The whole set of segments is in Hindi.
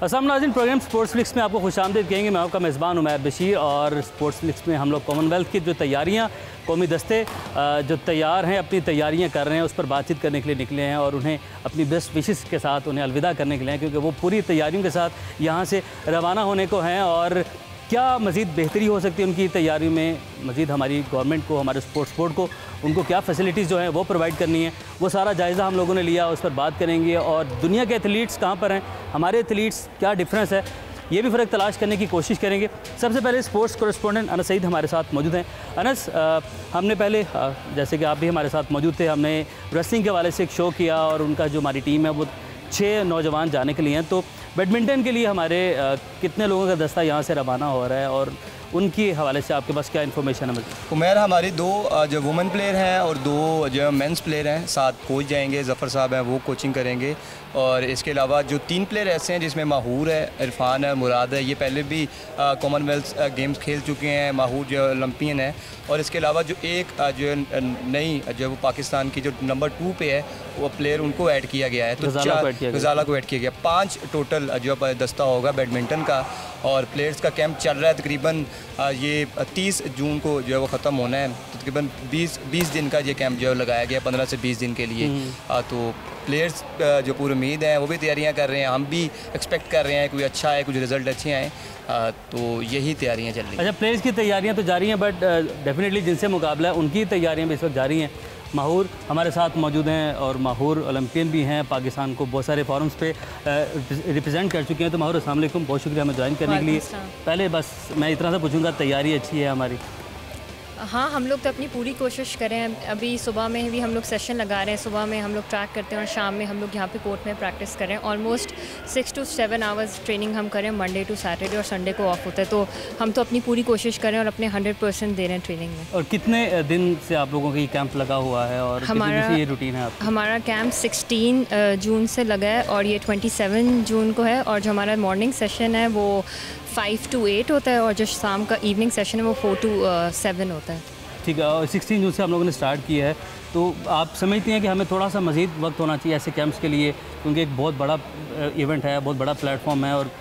अस्सलाम नाज़रीन, प्रोग्राम स्पोर्ट्स फ्लिक्स में आपको खुशामदीद कहेंगे। मैं आपका मेज़बान उमैर बशीर और स्पोर्ट्स फ्लिक्स में हम लोग कॉमनवेल्थ की जो तैयारियां, कौमी दस्ते जो तैयार हैं, अपनी तैयारियां कर रहे हैं, उस पर बातचीत करने के लिए निकले हैं और उन्हें अपनी बेस्ट विशेस के साथ उन्हें अलविदा करने के लिए हैं, क्योंकि वो पूरी तैयारियों के साथ यहाँ से रवाना होने को हैं। और क्या मज़ीद बेहतरी हो सकती है उनकी तैयारियों में, मज़ीद हमारी गवर्नमेंट को, हमारे स्पोर्ट्स बोर्ड को उनको क्या फैसिलिटीज़ जो हैं वो प्रोवाइड करनी है, वो सारा जायज़ा हम लोगों ने लिया, उस पर बात करेंगे। और दुनिया के एथलीट्स कहाँ पर हैं, हमारे एथलीट्स क्या डिफरेंस है, ये भी फ़र्क तलाश करने की कोशिश करेंगे। सबसे पहले स्पोर्ट्स कॉरेस्पोंडेंट अनस सईद हमारे साथ मौजूद हैं। अनस, हमने पहले जैसे कि आप भी हमारे साथ मौजूद थे, हमने रेसलिंग के हवाले से एक शो किया और उनका जो हमारी टीम है वो 6 नौजवान जाने के लिए हैं। तो बैडमिंटन के लिए हमारे कितने लोगों का दस्ता यहाँ से रवाना हो रहा है और उनके हवाले से आपके पास क्या इन्फॉर्मेशन है? उमैर, हमारी 2 जो वुमेन प्लेयर हैं और 2 जो मेंस प्लेयर हैं, 7 कोच जाएंगे। ज़फ़र साहब हैं, वो कोचिंग करेंगे। और इसके अलावा जो 3 प्लेयर ऐसे हैं जिसमें माहूर है, इरफान है, मुराद है, ये पहले भी कॉमनवेल्थ गेम्स खेल चुके हैं। माहूर जो ओलंपियन है। और इसके अलावा जो एक जो नई जो वो पाकिस्तान की जो नंबर 2 पे है, वो प्लेयर उनको ऐड किया गया है। तो गज़ाला को ऐड किया गया। 5 टोटल जो दस्ता होगा बैडमिंटन का। और प्लेयर्स का कैंप चल रहा है तकरीबन ये 30 जून को जो है वो ख़त्म होना है। तो तकरीबन 20 दिन का ये कैंप जो है लगाया गया, 15 से 20 दिन के लिए। तो प्लेयर्स जो पूरी उम्मीद हैं वो भी तैयारियां कर रहे हैं, हम भी एक्सपेक्ट कर रहे हैं कोई अच्छा है, कुछ रिज़ल्ट अच्छे आएँ। तो यही तैयारियां चल रही हैं। अच्छा, प्लेयर्स की तैयारियां तो जारी हैं, बट डेफिनेटली जिनसे मुकाबला है उनकी तैयारियां भी इस वक्त जारी हैं। माहूर हमारे साथ मौजूद हैं और माहूर ओलंपियन भी हैं, पाकिस्तान को बहुत सारे फॉरम्स पे रिप्रेजेंट कर चुके हैं। तो माहूर, अस्सलाम वालेकुम, बहुत शुक्रिया हमें ज्वाइन करने के लिए। पहले बस मैं इतना सा पूछूंगा, तैयारी अच्छी है हमारी? हाँ, हम लोग तो अपनी पूरी कोशिश कर रहे हैं। अभी सुबह में भी हम लोग सेशन लगा रहे हैं, सुबह में हम लोग ट्रैक करते हैं और शाम में हम लोग यहाँ पे कोर्ट में प्रैक्टिस कर रहे हैं। ऑलमोस्ट 6 to 7 आवर्स ट्रेनिंग हम करें, मंडे टू सैटरडे, और संडे को ऑफ होता है। तो हम तो अपनी पूरी कोशिश कर रहे हैं और अपने 100% दे रहे हैं ट्रेनिंग में। और कितने दिन से आप लोगों का ये कैंप लगा हुआ है और हमारा ये रूटीन है आपका? हमारा कैंप 16 जून से लगा है और ये 27 जून को है। और जो हमारा मॉर्निंग सेशन है वो 5 to 8 होता है और जो शाम का इवनिंग सेशन है वो 4 to 7 होता है। ठीक है। और 16 जून से हम लोगों ने स्टार्ट किया है। तो आप समझती हैं कि हमें थोड़ा सा मज़ीद वक्त होना चाहिए ऐसे कैंप्स के लिए, क्योंकि एक बहुत बड़ा इवेंट है, बहुत बड़ा प्लेटफॉर्म है और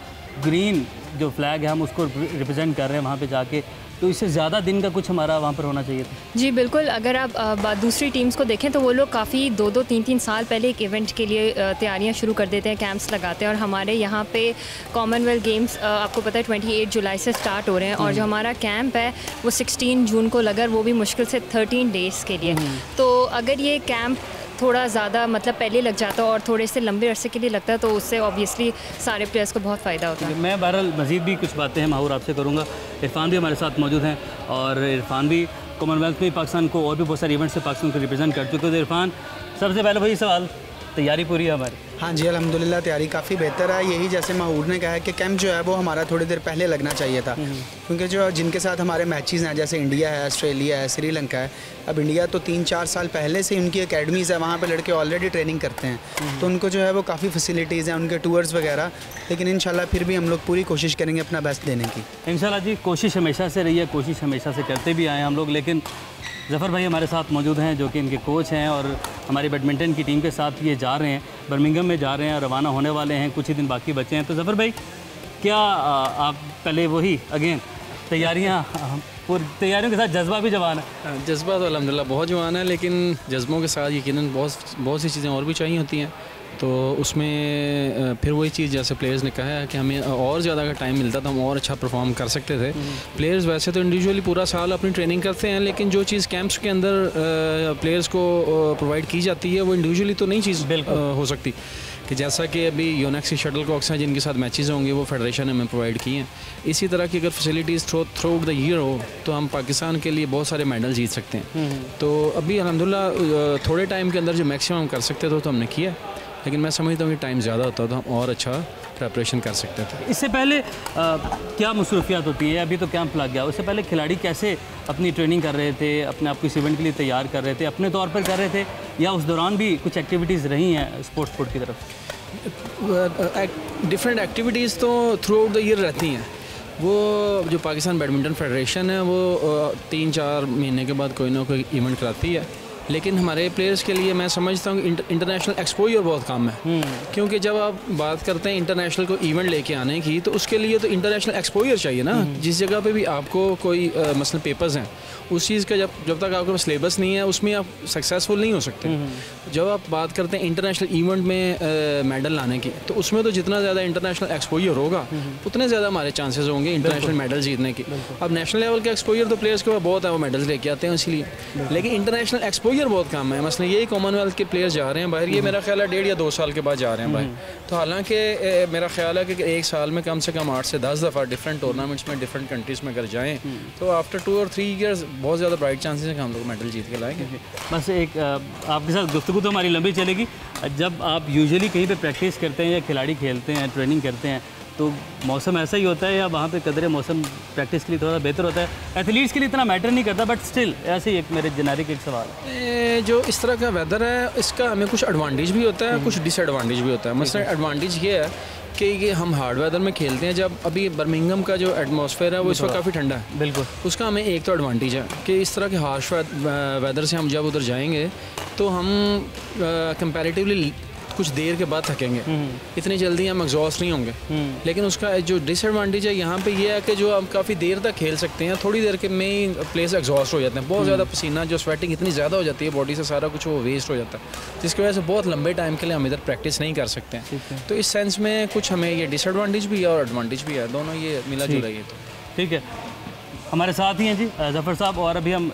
ग्रीन जो फ्लैग है हम उसको रिप्रेजेंट कर रहे हैं वहाँ पे जाके, तो इससे ज़्यादा दिन का कुछ हमारा वहाँ पर होना चाहिए था। जी बिल्कुल। अगर आप दूसरी टीम्स को देखें तो वो लोग काफ़ी 2-2, 3-3 साल पहले एक इवेंट के लिए तैयारियां शुरू कर देते हैं, कैंप्स लगाते हैं। और हमारे यहाँ पे कॉमनवेल्थ गेम्स आपको पता है 28 जुलाई से स्टार्ट हो रहे हैं और जो हमारा कैंप है वो 16 जून को लगा, वो भी मुश्किल से 13 डेज़ के लिए। तो अगर ये कैंप थोड़ा ज़्यादा मतलब पहले लग जाता और थोड़े से लंबे अरसे के लिए लगता है तो उससे ऑब्वियसली सारे प्लेयर्स को बहुत फ़ायदा होता है। मैं बहरहाल मज़ीद भी कुछ बातें हैं माहूर आपसे करूँगा। इरफान भी हमारे साथ मौजूद हैं और इरफान भी कॉमनवेल्थ में पाकिस्तान को और भी बहुत सारे इवेंट्स से पाकिस्तान को रिप्रेजेंट कर चुके थे। इरफान, सबसे पहले वही सवाल, तैयारी पूरी है हमारी? हाँ जी, अल्हम्दुलिल्लाह तैयारी काफ़ी बेहतर है। यही जैसे माहूर ने कहा है कि कैंप जो है वो हमारा थोड़ी देर पहले लगना चाहिए था, क्योंकि जो जिनके साथ हमारे मैचेस हैं जैसे इंडिया है, ऑस्ट्रेलिया है, श्रीलंका है। अब इंडिया तो 3-4 साल पहले से उनकी अकेडमीज़ है, वहाँ पे लड़के ऑलरेडी ट्रेनिंग करते हैं, तो उनको जो है वो काफ़ी फैसिलिटीज़ हैं, उनके टूर्स वगैरह। लेकिन इंशाल्लाह फिर भी हम लोग पूरी कोशिश करेंगे अपना बेस्ट देने की। इंशाल्लाह जी, कोशिश हमेशा से रही है, कोशिश हमेशा से करते भी आए हैं हम लोग। लेकिन ज़फ़र भाई हमारे साथ मौजूद हैं जो कि इनके कोच हैं और हमारी बैडमिंटन की टीम के साथ ये जा रहे हैं, बर्मिंघम में जा रहे हैं, रवाना होने वाले हैं, कुछ ही दिन बाकी बचे हैं। तो ज़फ़र भाई, क्या आप पहले वही अगेन तैयारियां तैयारियों के साथ जज्बा भी जवान है? जज्बा तो अल्हम्दुलिल्लाह बहुत जवान है, लेकिन जज्बों के साथ यकीनन बहुत सी चीज़ें और भी चाहिए होती हैं। तो उसमें फिर वही चीज़ जैसे प्लेयर्स ने कहा है कि हमें और ज़्यादा अगर टाइम मिलता तो हम और अच्छा परफॉर्म कर सकते थे। प्लेयर्स वैसे तो इंडिविजुअली पूरा साल अपनी ट्रेनिंग करते हैं, लेकिन जो चीज़ कैंप्स के अंदर प्लेयर्स को प्रोवाइड की जाती है वो इंडिविजुअली तो नई चीज़ हो सकती। कि जैसा कि अभी यूनेक्स की शटल कॉक्स हैं जिनके साथ मैचेस होंगे वो फेडरेशन ने हमें प्रोवाइड किए हैं, इसी तरह की अगर facilities through out the year हो तो हम पाकिस्तान के लिए बहुत सारे मेडल जीत सकते हैं। तो अभी अल्हम्दुलिल्लाह थोड़े टाइम के अंदर जो मैक्सिमम कर सकते थे तो हमने किया, लेकिन मैं समझता हूँ कि टाइम ज़्यादा होता तो हम और अच्छा प्रेपरेशन कर सकते थे। इससे पहले क्या मसरूफियात होती है? अभी तो कैंप लग गया, उससे पहले खिलाड़ी कैसे अपनी ट्रेनिंग कर रहे थे, अपने आप को इस इवेंट के लिए तैयार कर रहे थे, अपने तौर पर कर रहे थे या उस दौरान भी कुछ एक्टिविटीज़ रही हैं स्पोर्ट्स बोर्ड की तरफ? डिफरेंट एक्टिविटीज़ तो थ्रू आउट द ईयर रहती हैं। वो जो पाकिस्तान बैडमिंटन फेडरेशन है वो 3-4 महीने के बाद कोई ना कोई इवेंट कराती है। लेकिन हमारे प्लेयर्स के लिए मैं समझता हूँ इंटरनेशनल एक्सपोजर बहुत कम है, क्योंकि जब आप बात करते हैं इंटरनेशनल को इवेंट लेके आने की, तो उसके लिए तो इंटरनेशनल एक्सपोजर चाहिए ना। जिस जगह पे भी आपको कोई मसलन पेपर्स हैं, उस चीज़ का जब तक आपके पास सिलेबस नहीं है उसमें आप सक्सेसफुल नहीं हो सकते। जब आप बात करते हैं इंटरनेशनल इवेंट में मेडल लाने की, तो उसमें तो जितना ज़्यादा इंटरनेशनल एक्सपोजर होगा उतने ज़्यादा हमारे चांसेस होंगे इंटरनेशनल मेडल जीतने की। अब नेशनल लेवल का एक्सपोजर तो प्लेयर्स के पास बहुत है, वो मेडल्स लेके आते हैं इसलिए, लेकिन इंटरनेशनल एक्सपोजर बहुत कम है। मसलन यही कॉमनवेल्थ के प्लेयर्स जा रहे हैं बाहर, ये मेरा ख्याल है 1.5 या 2 साल के बाद जा रहे हैं बाहर। तो हालांकि मेरा ख्याल है कि एक साल में कम से कम 8 से 10 दफ़ा डिफरेंट टूर्नामेंट्स में डिफरेंट कंट्रीज़ में अगर जाएँ तो आफ्टर 2 और 3 ईयर्स बहुत ज़्यादा ब्राइट चांसेस हैं कि हम लोग मेडल जीत के लाएंगे। बस एक आपके साथ गुफ्तगू तो हमारी लंबी चलेगी। जब आप यूजुअली कहीं पे प्रैक्टिस करते हैं या खिलाड़ी खेलते हैं, ट्रेनिंग करते हैं, तो मौसम ऐसा ही होता है या वहाँ पे कदरे मौसम प्रैक्टिस के लिए थोड़ा बेहतर होता है? एथलीट्स के लिए इतना मैटर नहीं करता, बट स्टिल ऐसे ही एक मेरे जेनेरिक एक सवाल है। जो इस तरह का वेदर है इसका हमें कुछ एडवांटेज भी होता है, कुछ डिसएडवांटेज भी होता है। मसलन एडवांटेज ये है कि हम हार्ड वेदर में खेलते हैं। जब अभी बर्मिंघम का जो एटमॉस्फेयर है वो इस वक्त काफ़ी ठंडा है, बिल्कुल, उसका हमें एक तो एडवांटेज है कि इस तरह के हार्श वेदर से हम जब उधर जाएंगे तो हम कंपैरेटिवली कुछ देर के बाद थकेंगे, इतनी जल्दी हम एग्जॉस्ट नहीं होंगे। लेकिन उसका जो डिसएडवांटेज है यहाँ पे ये है कि जो हम काफ़ी देर तक खेल सकते हैं, थोड़ी देर के में ही प्लेयर्स एग्जॉस्ट हो जाते हैं, बहुत ज़्यादा पसीना, जो स्वेटिंग इतनी ज़्यादा हो जाती है बॉडी से, सारा कुछ वो वेस्ट हो जाता है, जिसकी वजह से बहुत लंबे टाइम के लिए हम इधर प्रैक्टिस नहीं कर सकते हैं। तो इस सेंस में कुछ हमें ये डिसएडवांटेज भी है और एडवांटेज भी है, दोनों ये मिला जुला ही है। तो ठीक है, हमारे साथ ही हैं जी ज़फ़र साहब, और अभी हम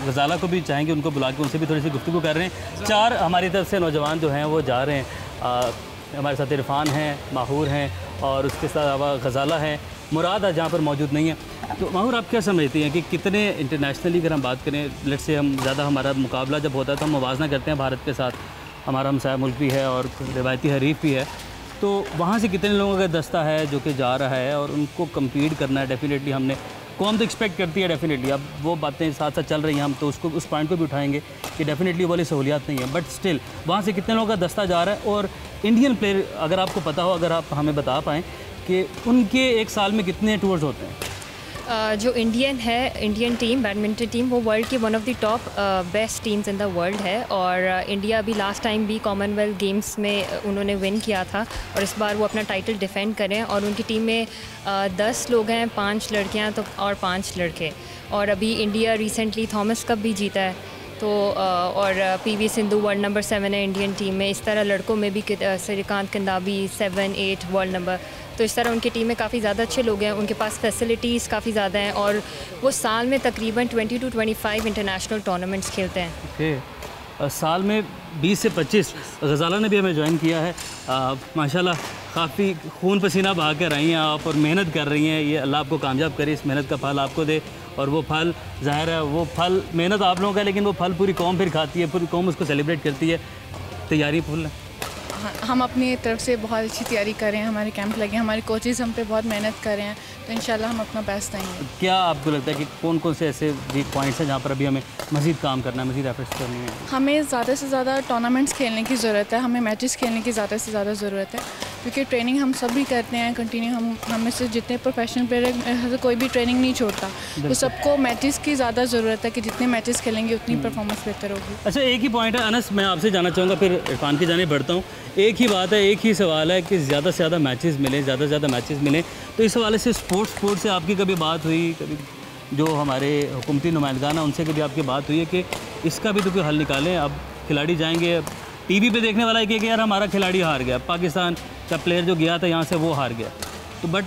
गज़ाला को भी चाहेंगे उनको बुला के उनसे भी थोड़ी सी गुफ्तगू कर रहे हैं। 4 हमारी तरफ से नौजवान जो हैं वो जा रहे हैं। हमारे साथ इरफान हैं, माहूर हैं, और उसके साथ गज़ाला हैं, मुराद आज जहाँ पर मौजूद नहीं है। तो माहूर, आप क्या समझती हैं कि कितने इंटरनेशनली अगर हम बात करें, लेट्स से हम ज़्यादा हमारा मुकाबला जब होता है तो हम मुवाजना करते हैं भारत के साथ, हमारा हमसाया मुल्क भी है और रिवायती हरीफ भी है, तो वहाँ से कितने लोगों का दस्ता है जो कि जा रहा है और उनको कम्पीट करना है? डेफिनेटली हमने कौन तो एक्सपेक्ट करती है, डेफिनेटली अब वो बातें साथ साथ चल रही हैं, हम तो उसको उस पॉइंट को भी उठाएंगे कि डेफिनेटली वाली सहूलियात नहीं है, बट स्टिल वहाँ से कितने लोगों का दस्ता जा रहा है? और इंडियन प्लेयर अगर आपको पता हो, अगर आप हमें बता पाएँ कि उनके एक साल में कितने टूर्स होते हैं? जो इंडियन टीम, बैडमिंटन टीम, वो वर्ल्ड की one of the top best teams in the world है। और इंडिया भी लास्ट टाइम भी कॉमनवेल्थ गेम्स में उन्होंने विन किया था और इस बार वो अपना टाइटल डिफेंड करें। और उनकी टीम में 10 लोग हैं, 5 लड़कियां तो और 5 लड़के। और अभी इंडिया रिसेंटली थॉमस कप भी जीता है, तो और PV सिंधु वर्ल्ड नंबर 7 है इंडियन टीम में। इस तरह लड़कों में भी श्रीकांत किंदाबी 7, 8 वर्ल्ड नंबर। तो इस तरह उनकी टीम में काफ़ी ज़्यादा अच्छे लोग हैं, उनके पास फैसिलिटीज़ काफ़ी ज़्यादा हैं और वो साल में तकरीबन 20 to 25 इंटरनेशनल टूर्नामेंट्स खेलते हैं। ओके, साल में 20 से 25। गज़ाला ने भी हमें ज्वाइन किया है। माशाल्लाह काफ़ी खून पसीना बहा कर आई हैं आप और मेहनत कर रही हैं। ये अल्लाह आपको कामयाब करे, इस मेहनत का फल आपको दे। और वो फल ज़ाहिर है, वो फल मेहनत आप लोगों का, लेकिन वो फल पूरी कौम फिर खाती है, पूरी कौम उसको सेलिब्रेट करती है। तैयारी फुल है? हम अपनी तरफ से बहुत अच्छी तैयारी कर रहे हैं, हमारे कैंप लगे, हमारे कोचेज़ हम पे बहुत मेहनत कर रहे हैं, तो इंशाल्लाह हम अपना बेस्ट देंगे। क्या आपको लगता है कि कौन कौन से ऐसे वीक पॉइंट्स हैं जहाँ पर अभी हमें मज़ीद काम करना है, मज़ीद एफर्ट्स करनी है? हमें ज़्यादा से ज़्यादा टूर्नामेंट्स खेलने की ज़रूरत है, हमें मैचेस खेलने की ज़्यादा से ज़्यादा ज़रूरत है, क्योंकि ट्रेनिंग हम सब भी करते हैं कंटिन्यू। हम में से जितने प्रोफेशनल प्लेयर हैं, कोई भी ट्रेनिंग नहीं छोड़ता, तो सबको मैचेस की ज़्यादा ज़रूरत है कि जितने मैचेस खेलेंगे उतनी परफॉर्मेंस बेहतर होगी। अच्छा, एक ही पॉइंट है अनस, मैं आपसे जानना चाहूँगा, फिर इरफान की जाने बढ़ता हूँ। एक ही बात है, एक ही सवाल है कि ज़्यादा से ज़्यादा मैचेस मिलें, ज़्यादा से ज़्यादा मैचेस मिलें, तो इस हवाले से स्पोर्ट्स से आपकी कभी बात हुई? कभी जो हमारे हुकूमती नुमाइंदगान हैं उनसे कभी आपकी बात हुई है कि इसका भी तो कोई हल निकालें? अब खिलाड़ी जाएंगे, टीवी पे देखने वाला है कि यार हमारा खिलाड़ी हार गया, पाकिस्तान का प्लेयर जो गया था यहाँ से वो हार गया, तो बट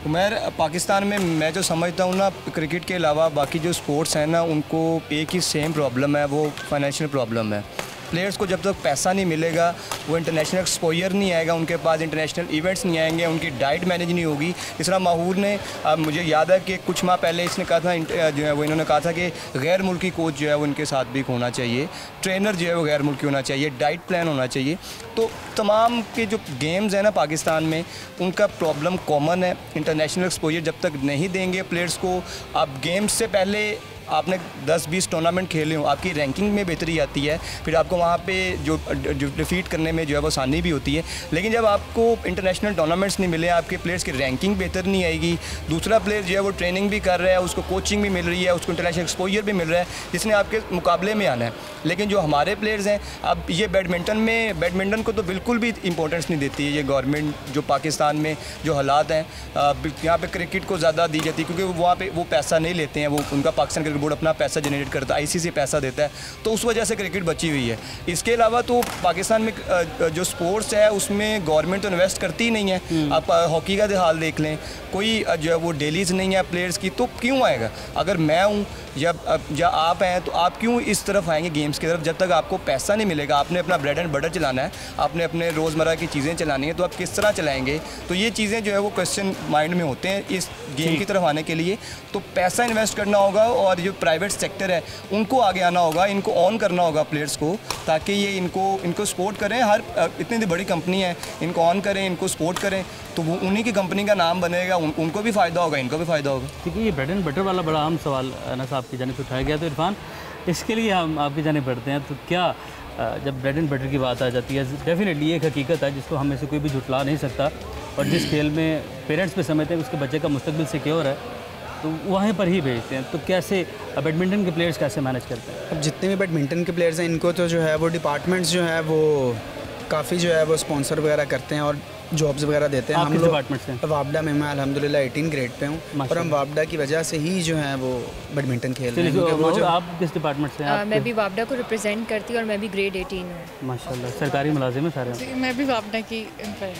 उमर पाकिस्तान में मैं जो समझता हूँ ना, क्रिकेट के अलावा बाकी जो स्पोर्ट्स हैं ना, उनको एक ही सेम प्रॉब्लम है, वो फाइनेंशियल प्रॉब्लम है। प्लेयर्स को जब तक पैसा नहीं मिलेगा, वो इंटरनेशनल एक्सपोजर नहीं आएगा, उनके पास इंटरनेशनल इवेंट्स नहीं आएंगे, उनकी डाइट मैनेज नहीं होगी। जिस तरह माहूर ने, मुझे याद है कि कुछ माह पहले इसने कहा था, जो है वो इन्होंने कहा था कि गैर मुल्की कोच जो है वो इनके साथ भी होना चाहिए, ट्रेनर जो है वो गैर मुल्की होना चाहिए, डाइट प्लान होना चाहिए। तो तमाम के जो गेम्स हैं ना पाकिस्तान में, उनका प्रॉब्लम कॉमन है। इंटरनेशनल एक्सपोजर जब तक नहीं देंगे प्लेयर्स को, आप गेम्स से पहले आपने 10-20 टूर्नामेंट खेले हो, आपकी रैंकिंग में बेहतरी आती है, फिर आपको वहाँ पे जो डिफीट करने में जो है वो आसानी भी होती है। लेकिन जब आपको इंटरनेशनल टूर्नामेंट्स नहीं मिले, आपके प्लेयर्स की रैंकिंग बेहतर नहीं आएगी, दूसरा प्लेयर जो है वो ट्रेनिंग भी कर रहा है, उसको कोचिंग भी मिल रही है, उसको इंटरनेशनल एक्सपोजर भी मिल रहा है, जिसने आपके मुकाबले में आना है। लेकिन जो हमारे प्लेयर्स हैं, अब ये बैडमिंटन को तो बिल्कुल भी इंपॉर्टेंस नहीं देती है ये गवर्नमेंट। जो पाकिस्तान में जो हालात हैं, यहाँ पे क्रिकेट को ज़्यादा दी जाती है, क्योंकि वहाँ पे वो पैसा नहीं लेते हैं, वो उनका पाकिस्तान क्रिकेट बोर्ड अपना पैसा जनरेट करता है, ICC पैसा देता है, तो उस वजह से क्रिकेट बची हुई है। इसके अलावा तो पाकिस्तान में जो स्पोर्ट्स है उसमें गवर्नमेंट तो इन्वेस्ट करती ही नहीं है। आप हॉकी का हाल देख लें, कोई जो है वो डेलीज नहीं है प्लेयर्स की, तो क्यों आएगा? अगर मैं हूँ या आप हैं तो आप क्यों इस तरफ आएंगे गेम्स की तरफ? जब तक आपको पैसा नहीं मिलेगा, आपने अपना ब्रेड एंड बटर चलाना है, आपने अपने रोज़मर्रा की चीज़ें चलानी है, तो आप किस तरह चलाएंगे? तो ये चीज़ें जो है वो क्वेश्चन माइंड में होते हैं इस गेम की तरफ आने के लिए। तो पैसा इन्वेस्ट करना होगा और जो प्राइवेट सेक्टर है उनको आगे आना होगा, इनको ऑन करना होगा प्लेयर्स को, ताकि ये इनको सपोर्ट करें। हर इतनी बड़ी कंपनी है, इनको ऑन करें, इनको सपोर्ट करें, तो वो उन्हीं की कंपनी का नाम बनेगा, उनको भी फ़ायदा होगा, इनको भी फ़ायदा होगा। क्योंकि ये ब्रेड एंड बटर वाला बड़ा अहम सवाल अनस आपकी जानिब से उठाया गया, तो इरफान इसके लिए हम आपकी जानिब बढ़ते हैं। तो क्या जब ब्रेड एंड बटर की बात आ जाती है, डेफिनेटली एक हकीकत है जिसको हम में से कोई भी झुटला नहीं सकता, और जिस खेल में पेरेंट्स भी समझते हैं उसके बच्चे का मुस्तकबिल सिक्योर है, तो वहीं पर ही भेजते हैं। तो कैसे बैडमिंटन के प्लेयर्स कैसे मैनेज करते हैं? अब जितने भी बैडमिंटन के प्लेयर्स हैं, इनको तो जो है वो डिपार्टमेंट्स जो है वो काफ़ी जो है वो स्पॉन्सर वगैरह करते हैं और जॉब्स वगैरह देते हैं। हम लोग डिपार्टमेंट से? वापडा में मैं अल्हम्दुलिल्लाह 18 ग्रेड पे हूँ, और हम वापडा की वजह से ही जो है वो बैडमिंटन खेल रहे हैं। वो जो आप किस डिपार्टमेंट से हैं? मैं भी वापडा को रिप्रेजेंट करती हूँ और मैं भी ग्रेड 18 हूँ। माशाल्लाह, सरकारी मुलाजिम है सारे? मैं भी वापडा की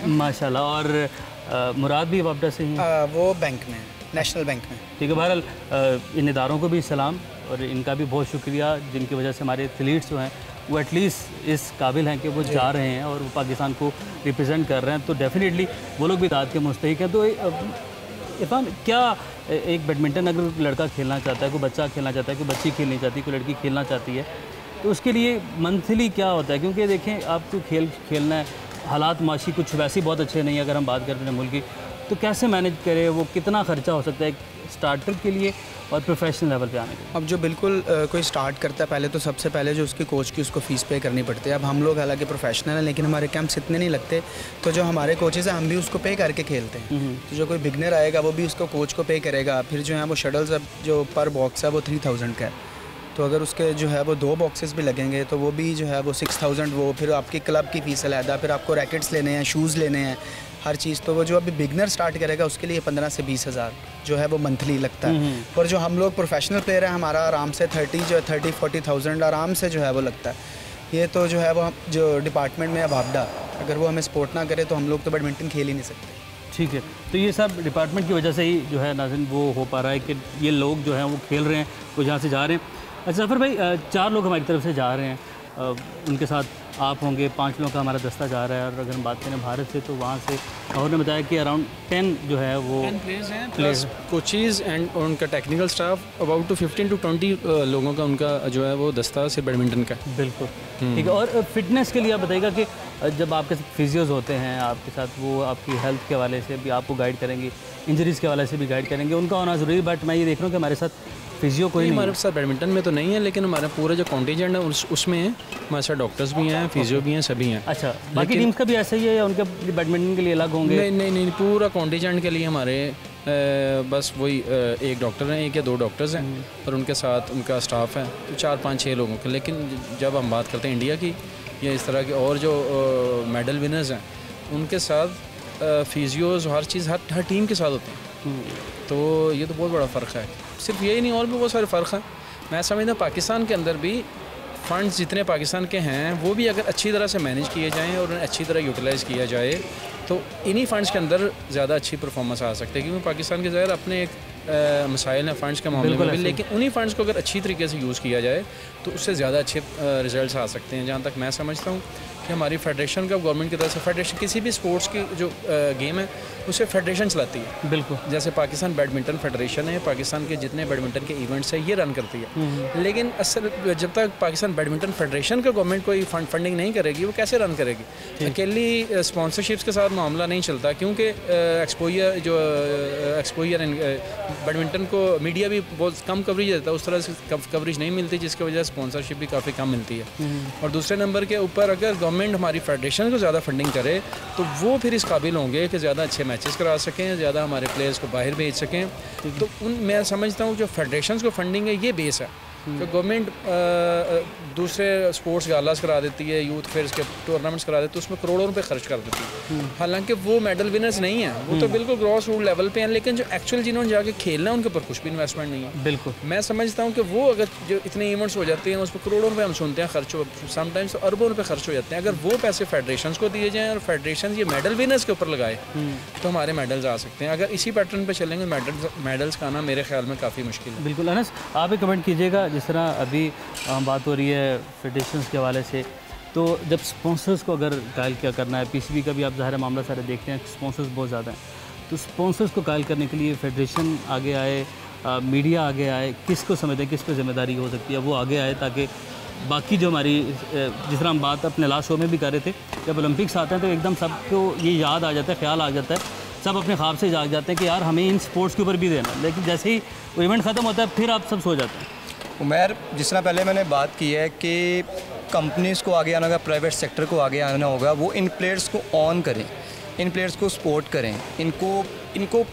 माशाल्लाह। और मुराद भी वापडा से ही? वो बैंक में, नेशनल बैंक में। ठीक है, बहरहाल इन इदारों को भी सलाम और इनका भी बहुत शुक्रिया, जिनकी वजह से हमारे एथलीट्स जो हैं वो एटलीस्ट इस काबिल हैं कि वो जा रहे हैं और वो पाकिस्तान को रिप्रेजेंट कर रहे हैं। तो डेफिनेटली वो लोग भी दाद के मुस्तहिक हैं। तो इरफान, क्या एक बैडमिंटन अगर लड़का खेलना चाहता है, कोई बच्चा खेलना चाहता है, कोई बच्ची खेलनी चाहती है, कोई लड़की खेलना चाहती है, तो उसके लिए मंथली क्या होता है? क्योंकि देखें, आपको खेलना है, हालात माशी कुछ वैसे बहुत अच्छे नहीं है अगर हम बात करें अपने मुल्क की, तो कैसे मैनेज करें? वो कितना ख़र्चा हो सकता है स्टार्टर के लिए और प्रोफेशनल लेवल पे आने के? अब जो बिल्कुल कोई स्टार्ट करता है, पहले तो सबसे पहले जो उसके कोच की उसको फ़ीस पे करनी पड़ती है। अब हम लोग हालांकि प्रोफेशनल हैं, लेकिन हमारे कैंप्स इतने नहीं लगते, तो जो हमारे कोचेज़ हैं हम भी उसको पे करके खेलते हैं। तो जो कोई बिगनर आएगा वो भी उसको कोच को पे करेगा। फिर जो है वो शटल्स, अब जो पर बॉक्स है वो 3000 का है, तो अगर उसके जो है वो 2 बॉक्सेस भी लगेंगे तो वो भी जो है वो 6000। वो फिर आपकी क्लब की फ़ीस अलहदा, फिर आपको रैकेट्स लेने हैं, शूज़ लेने हैं, हर चीज़। तो वो जो अभी बिगनर स्टार्ट करेगा उसके लिए 15 से 20 हज़ार जो है वो मंथली लगता है। और जो हम लोग प्रोफेशनल प्लेयर हैं, हमारा आराम से 30-40,000 आराम से जो है वो लगता है। ये तो जो है वो जो डिपार्टमेंट में है वापडा, अगर वो हमें सपोर्ट ना करे तो हम लोग तो बैडमिंटन खेल ही नहीं सकते। ठीक है, तो ये सब डिपार्टमेंट की वजह से ही जो है नाज़रीन वो हो पा रहा है कि ये लोग जो हैं वो खेल रहे हैं, वो जहाँ से जा रहे हैं। अच्छा ज़फ़र भाई, 4 लोग हमारी तरफ से जा रहे हैं, उनके साथ आप होंगे, 5 लोगों का हमारा दस्ता जा रहा है। और अगर हम बात करें भारत से, तो वहाँ से उन्होंने बताया कि अराउंड 10 जो है वो 10 प्लेयर्स हैं, प्लस कोचेज़ एंड उनका technical staff, about to 15 to 20 लोगों का उनका जो है वो दस्ता से बैडमिंटन का। बिल्कुल ठीक है। और फिटनेस के लिए आप बताइएगा कि जब आपके साथ फिजियोज़ होते हैं आपके साथ, वो आपकी हेल्थ के हवाले से भी आपको गाइड करेंगे, इंजरीज़ के हवाले से भी गाइड करेंगे, उनका होना ज़रूरी है। बट मैं ये देख रहा हूँ कि हमारे साथ फिजियो कोई नहीं, हमारे साथ बैडमिंटन में तो नहीं है, लेकिन हमारा पूरा जो कॉन्टीजेंट है उसमें है, हमारे साथ डॉक्टर्स भी हैं, फिजियो भी हैं, सभी हैं। अच्छा, बाकी टीम्स का भी ऐसा ही है या उनके बैडमिंटन के लिए अलग होंगे? नहीं, पूरा कॉन्टीजेंट के लिए हमारे बस वही एक डॉक्टर हैं, 1 या 2 डॉक्टर्स हैं, और उनके साथ उनका स्टाफ है, तो 4-5-6 लोगों के। लेकिन जब हम बात करते हैं इंडिया की या इस तरह के और जो मेडल विनर्स हैं, उनके साथ फिजियोज़ हर चीज़ हर टीम के साथ होते हैं। तो ये तो बहुत बड़ा फ़र्क है। सिर्फ यही नहीं, और भी बहुत सारे फ़र्क हैं। मैं समझता हूँ पाकिस्तान के अंदर भी फ़ंड्स जितने पाकिस्तान के हैं वो भी अगर अच्छी तरह से मैनेज किए जाएँ और उन्हें अच्छी तरह यूटिलाइज़ किया जाए, तो इन्हीं फ़ंड्स के अंदर ज़्यादा अच्छी परफॉर्मेंस आ सकती है। क्योंकि पाकिस्तान के ज़ाहिर अपने एक मसाइल हैं फ़ंड्स के मामले में भी, लेकिन उन्हीं फ़ंड्स को अगर अच्छी तरीके से यूज़ किया जाए तो उससे ज़्यादा अच्छे रिज़ल्ट आ सकते हैं। जहाँ तक मैं समझता हूँ कि हमारी फेडरेशन का गवर्नमेंट की तरफ से फेडरेशन किसी भी स्पोर्ट्स की जो गेम है उसे फेडरेशन चलाती है। बिल्कुल, जैसे पाकिस्तान बैडमिंटन फेडरेशन है, पाकिस्तान के जितने बैडमिंटन के इवेंट्स हैं ये रन करती है। लेकिन असल जब तक पाकिस्तान बैडमिंटन फेडरेशन का गवर्नमेंट कोई फंडिंग नहीं करेगी वो कैसे रन करेगी? अकेली स्पॉन्सरशिप्स के साथ मामला नहीं चलता, क्योंकि एक्सपोजर बैडमिंटन को मीडिया भी बहुत कम कवरेज देता है, उस तरह से कवरेज नहीं मिलती, जिसकी वजह से स्पॉन्सरशिप भी काफ़ी कम मिलती है। और दूसरे नंबर के ऊपर अगर गवर्नमेंट हमारी फेडरेशन को ज़्यादा फंडिंग करे तो वो फिर इस काबिल होंगे कि ज़्यादा अच्छे मैचेस करा सकें, ज़्यादा हमारे प्लेयर्स को बाहर भेज सकें। तो मैं समझता हूँ जो फेडरेशन को फंडिंग है ये बेस है। तो गवर्नमेंट दूसरे स्पोर्ट्स गालास करा देती है, यूथ फेयर्स के टूर्नामेंट्स करा देती है, उसमें करोड़ों रुपए खर्च कर देती है। हालांकि वो मेडल विनर्स नहीं है, वो तो बिल्कुल ग्रॉस रूट लेवल पे हैं, लेकिन जो एक्चुअल जिन्होंने जाके खेलना है उनके ऊपर कुछ भी इन्वेस्टमेंट नहीं है। बिल्कुल, मैं समझता हूँ कि वो अगर जो इतने इवेंट्स हो जाते हैं उस पर करोड़ों रुपये हम सुनते हैं खर्च, समटाइम्स तो अरबों रुपये खर्च हो जाते हैं। अगर वो पैसे फेडरेशन को दिए जाएँ और फेडरेशन ये मेडल विनर्स के ऊपर लगाए तो हमारे मेडल्स आ सकते हैं। अगर इसी पैटर्न पर चलेंगे मेडल्स का आना मेरे ख्याल में काफ़ी मुश्किल है। बिल्कुल अनस, आप एक कमेंट कीजिएगा, जिस तरह अभी बात हो रही है फेडरेशंस के हवाले से, तो जब स्पॉन्सर्स को अगर कायल क्या करना है, पीसीबी का भी आप ज़ाहिर मामला सारे देखते हैं, स्पॉन्सर्स बहुत ज़्यादा हैं, तो स्पॉन्सर्स को कायल करने के लिए फेडरेशन आगे आए, मीडिया आगे आए, किसको समझते हैं किस पे जिम्मेदारी हो सकती है, वो आगे आए, ताकि बाकी जो हमारी जिस तरह हम बात अपने लास्ट शो में भी कर रहे थे, जब ओलंपिक्स आते हैं तो एकदम सबको ये याद आ जाता है, ख्याल आ जाता है, सब अपने ख्वाब से जाग जाते हैं कि यार हमें इन स्पोर्ट्स के ऊपर भी देना, लेकिन जैसे ही वो इवेंट ख़त्म होता है फिर आप सब सो जाते हैं। उमर, जिस तरह पहले मैंने बात की है कि कंपनीज़ को आगे आना होगा, प्राइवेट सेक्टर को आगे आना होगा, वो इन प्लेयर्स को ऑन करें, इन प्लेयर्स को सपोर्ट करें। इनको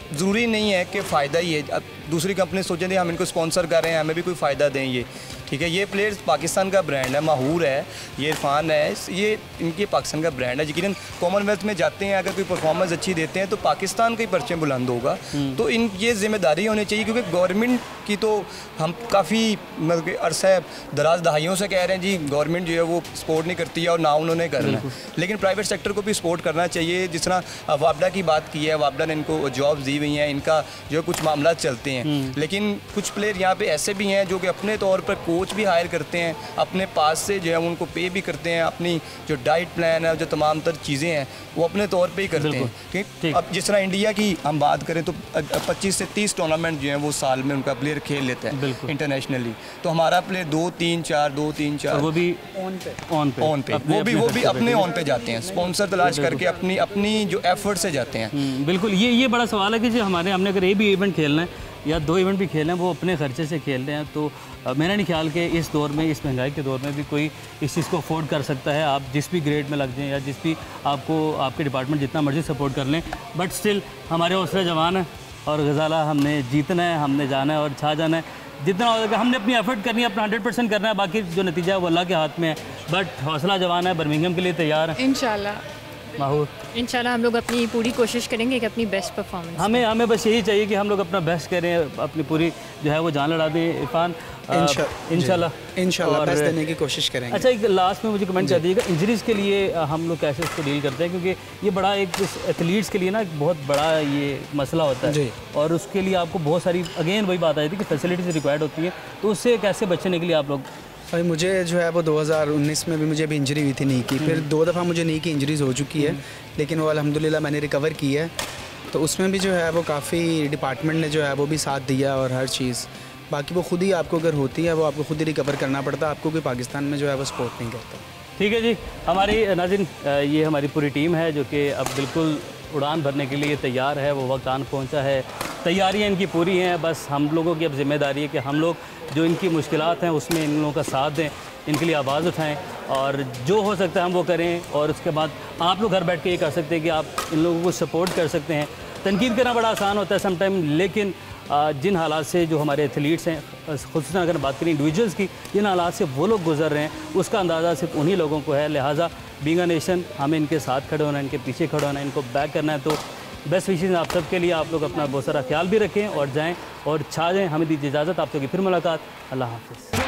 ज़रूरी नहीं है कि फ़ायदा ही है, अब दूसरी कंपनी सोचें थे हम इनको स्पॉन्सर कर रहे हैं, हमें भी कोई फ़ायदा दें, ये ठीक है। ये प्लेयर्स पाकिस्तान का ब्रांड है, माहूर है, ये इरफान है, ये इनके पाकिस्तान का ब्रांड है। यकीनन कॉमनवेल्थ में जाते हैं, अगर कोई परफॉर्मेंस अच्छी देते हैं तो पाकिस्तान का ही परचम बुलंद होगा। तो इन ये जिम्मेदारी होनी चाहिए, क्योंकि गवर्नमेंट की तो हम काफ़ी मतलब अरसा दराज दहाइयों से कह रहे हैं जी गवर्नमेंट जो है वो सपोर्ट नहीं करती है और ना उन्होंने करना है, लेकिन प्राइवेट सेक्टर को भी सपोर्ट करना चाहिए। जिस तरह वापडा की बात की है, वापडा ने इनको जॉब्स दी हुई हैं, इनका जो कुछ मामला चलते हैं, लेकिन कुछ प्लेयर यहाँ पे ऐसे भी हैं जो कि अपने तौर पर कोच भी हायर करते हैं, अपने पास से जो है उनको पे भी करते हैं, अपनी जो डाइट प्लान है, जो तमाम तर चीज़ें हैं वो अपने तौर पे ही करते हैं। ठीक, अब जिस तरह इंडिया की हम बात करें तो 25 से 30 टूर्नामेंट जो हैं वो साल में उनका प्लेयर खेल लेते हैं इंटरनेशनली, तो हमारा प्लेयर 2-3-4 वो भी ऑन पे वो भी अपने ऑन पे जाते हैं, स्पॉन्सर तलाश करके अपनी जो एफर्ट से जाते हैं। बिल्कुल, ये बड़ा सवाल है कि जो हमने अगर एक भी इवेंट खेलना है या 2 इवेंट भी खेलना है, वो अपने खर्चे से खेल रहे हैं, तो मेरा नहीं ख्याल कि इस दौर में, इस महंगाई के दौर में भी कोई इस चीज़ को अफोर्ड कर सकता है। आप जिस भी ग्रेड में लग जाएं या जिस भी आपको आपके डिपार्टमेंट जितना मर्जी सपोर्ट कर लें, बट स्टिल हमारे हौसला जवान है और गज़ाला हमने जीतना है, हमने जाना है और छा जाना है। जितना होगा हमने अपनी एफर्ट करनी है, अपना 100% करना है, बाकी जो नतीजा है वो अल्लाह के हाथ में है, बट हौसला जवान है, बर्मिंघम के लिए तैयार है इंशाल्लाह। माहूर, इंशाल्लाह हम लोग अपनी पूरी कोशिश करेंगे कि अपनी बेस्ट परफॉर्मेंस, हमें बस यही चाहिए कि हम लोग अपना बेस्ट करें, अपनी पूरी जो है वो जान लड़ा दें। इरफान, इंशाल्लाह बेस्ट देने की कोशिश करेंगे। अच्छा, एक लास्ट में मुझे कमेंट कर दीजिएगा, इंजरीज़ के लिए हम लोग कैसे इसको डील करते हैं, क्योंकि ये बड़ा एक एथलीट्स के लिए ना एक बहुत बड़ा ये मसला होता है, और उसके लिए आपको बहुत सारी अगेन वही बात आई थी कि फैसिलिटीज़ रिक्वायर्ड होती है, तो उससे कैसे बचने के लिए आप लोग? भाई मुझे जो है वो 2019 में भी मुझे अभी इंजरी हुई थी नी की, फिर 2 दफ़ा मुझे नी की इंजरीज़ हो चुकी है, लेकिन वो अल्हम्दुलिल्लाह मैंने रिकवर की है। तो उसमें भी जो है वो काफ़ी डिपार्टमेंट ने जो है वो भी साथ दिया और हर चीज़, बाकी वो खुद ही आपको अगर होती है वो आपको खुद ही रिकवर करना पड़ता है, आपको कोई पाकिस्तान में जो है वो सपोर्ट नहीं करता। ठीक है जी, हमारी नाज़रीन ये हमारी पूरी टीम है जो कि अब बिल्कुल उड़ान भरने के लिए तैयार है, वो वक्त आन पहुंचा है, तैयारियां इनकी पूरी हैं, बस हम लोगों की अब जिम्मेदारी है कि हम लोग जो इनकी मुश्किलात हैं उसमें इन लोगों का साथ दें, इनके लिए आवाज़ उठाएं और जो हो सकता है हम वो करें। और उसके बाद आप लोग घर बैठ के ये कर सकते हैं कि आप इन लोगों को सपोर्ट कर सकते हैं। तनकीद करना बड़ा आसान होता है समटाइम, लेकिन जिन हालात से जो हमारे एथलीट्स हैं, ख़ुसूसन अगर बात करें इंडिविजुअल्स की, जिन हालात से वो लोग गुजर रहे हैं उसका अंदाज़ा सिर्फ उन्हीं लोगों को है। लिहाजा बीइंग अ नेशन हमें इनके साथ खड़े होना है, इनके पीछे खड़े होना है, इनको बैक करना है। तो बेस्ट विशेज़ आप सब के लिए, आप लोग अपना बहुत सारा ख्याल भी रखें और जाएँ और छा जाएँ। हमें दीजिए इजाज़त, आप लोग की फिर मुलाकात, अल्लाह हाफ़िज़।